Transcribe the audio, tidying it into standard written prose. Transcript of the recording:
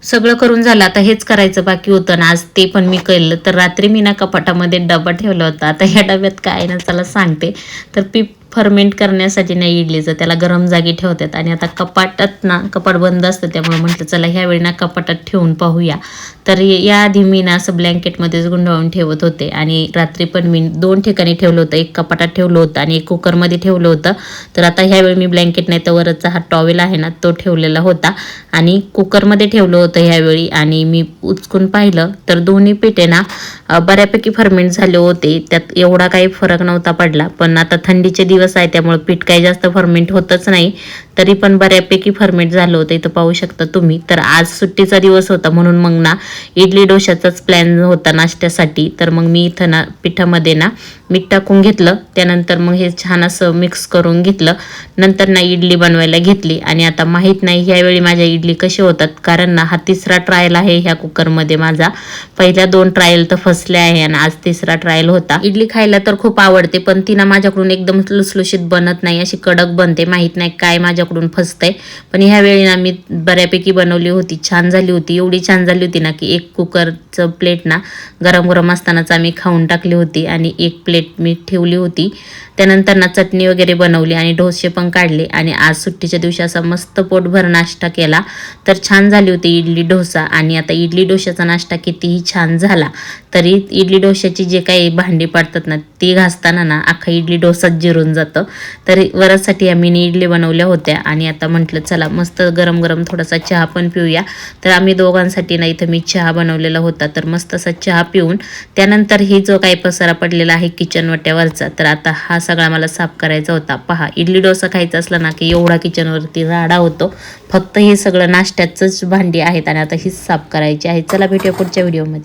सगळं करून झालं, आता हेच करायचं बाकी होतं ना, आज ते पण मी केलं. तर रात्री मी ना कपाटामध्ये डबा ठेवला होता. आता ह्या डब्यात काय ना चला सांगते. तर पीठ फर्मेंट करण्यासाठी नाही इडलीचं, त्याला गरम जागी ठेवतात आणि आता कपाटात ना कपाट बंद असतं, त्यामुळे म्हटलं चला ह्यावेळी ना कपाटात ठेवून पाहूया. तर याआधी मी ना असं ब्लँकेटमध्येच गुंडाळून ठेवत होते आणि रात्री पण मी 2 ठिकाणी ठेवलं होतं, एक कपाटात ठेवलं होतं आणि एक कुकरमध्ये ठेवलं होतं. तर आता ह्यावेळी मी ब्लँकेट नाही तर वरचा हा टॉवेल आहे ना तो ठेवलेला होता आणि कुकरमध्ये ठेवलं होतं ह्यावेळी. आणि मी उचकून पाहिलं तर दोन्ही पिठे ना बऱ्यापैकी फर्मेंट झाले होते, त्यात एवढा काही फरक नव्हता पडला. पण आता थंडीचे दिवस आहे त्यामुळे पीठ काही जास्त फर्मेंट होतच नाही, तरी पण बऱ्यापैकी फर्मेंट झालं होतं. इथं पाहू शकता तुम्ही. तर आज सुट्टीचा दिवस होता म्हणून मग ना इडली डोशाचाच प्लॅन होता नाश्त्यासाठी. तर मग मी इथं ना पिठामध्ये ना मीठ टाकून घेतलं, त्यानंतर मग हे छान असं मिक्स करून घेतलं. नंतर ना इडली बनवायला घेतली आणि आता माहीत नाही ह्यावेळी माझ्या इडली कशी होतात, कारण ना हा तिसरा ट्रायल आहे ह्या कुकरमध्ये माझा. पहिल्या 2 ट्रायल तर फसल्या आहे आणि आज तिसरा ट्रायल होता. इडली खायला तर खूप आवडते, पण ती ना माझ्याकडून एकदम लुसलुशीत बनत नाही, अशी कडक बनते. माहीत नाही काय माझ्याकडून फसतंय. पण ह्यावेळी ना मी बऱ्यापैकी बनवली होती, छान झाली होती. एवढी छान झाली होती ना की एक कुकरचं प्लेट ना गरम गरम असतानाच आम्ही खाऊन टाकली होती आणि एक प्लेट मी ठेवली होती. त्यानंतर ना चटणी वगैरे बनवली आणि डोसे पण काढले आणि आज सुट्टीच्या दिवशी असा मस्त पोटभर नाश्ता केला. तर छान झाली होती इडली डोसा. आणि आता इडली डोशाचा नाश्ता कितीही छान झाला तरी इडली डोशाची जे काही भांडी पडतात ना ती घासताना ना अख्खा इडली डोसाच जिरून जातं. तर वरसाठी आम्ही इडली बनवल्या होत्या आणि आता म्हटलं चला मस्त गरम गरम थोडासा चहा पण पिऊया. तर आम्ही दोघांसाठी ना इथं मी चहा बनवलेला होता. तर मस्त असा चहा पिऊन त्यानंतर ही जो काही पसारा पडलेला आहे किचन वाट्यावरचा, तर आता हा सगळा मला साफ करायचा होता. पहा, इडली डोसा खायचा असला ना की एवढा किचनवरती राडा होतो. फक्त हे सगळं नाश्त्याचंच भांडी आहेत आणि आता हीच साफ करायची आहे. चला भेटूया पुढच्या व्हिडिओमध्ये.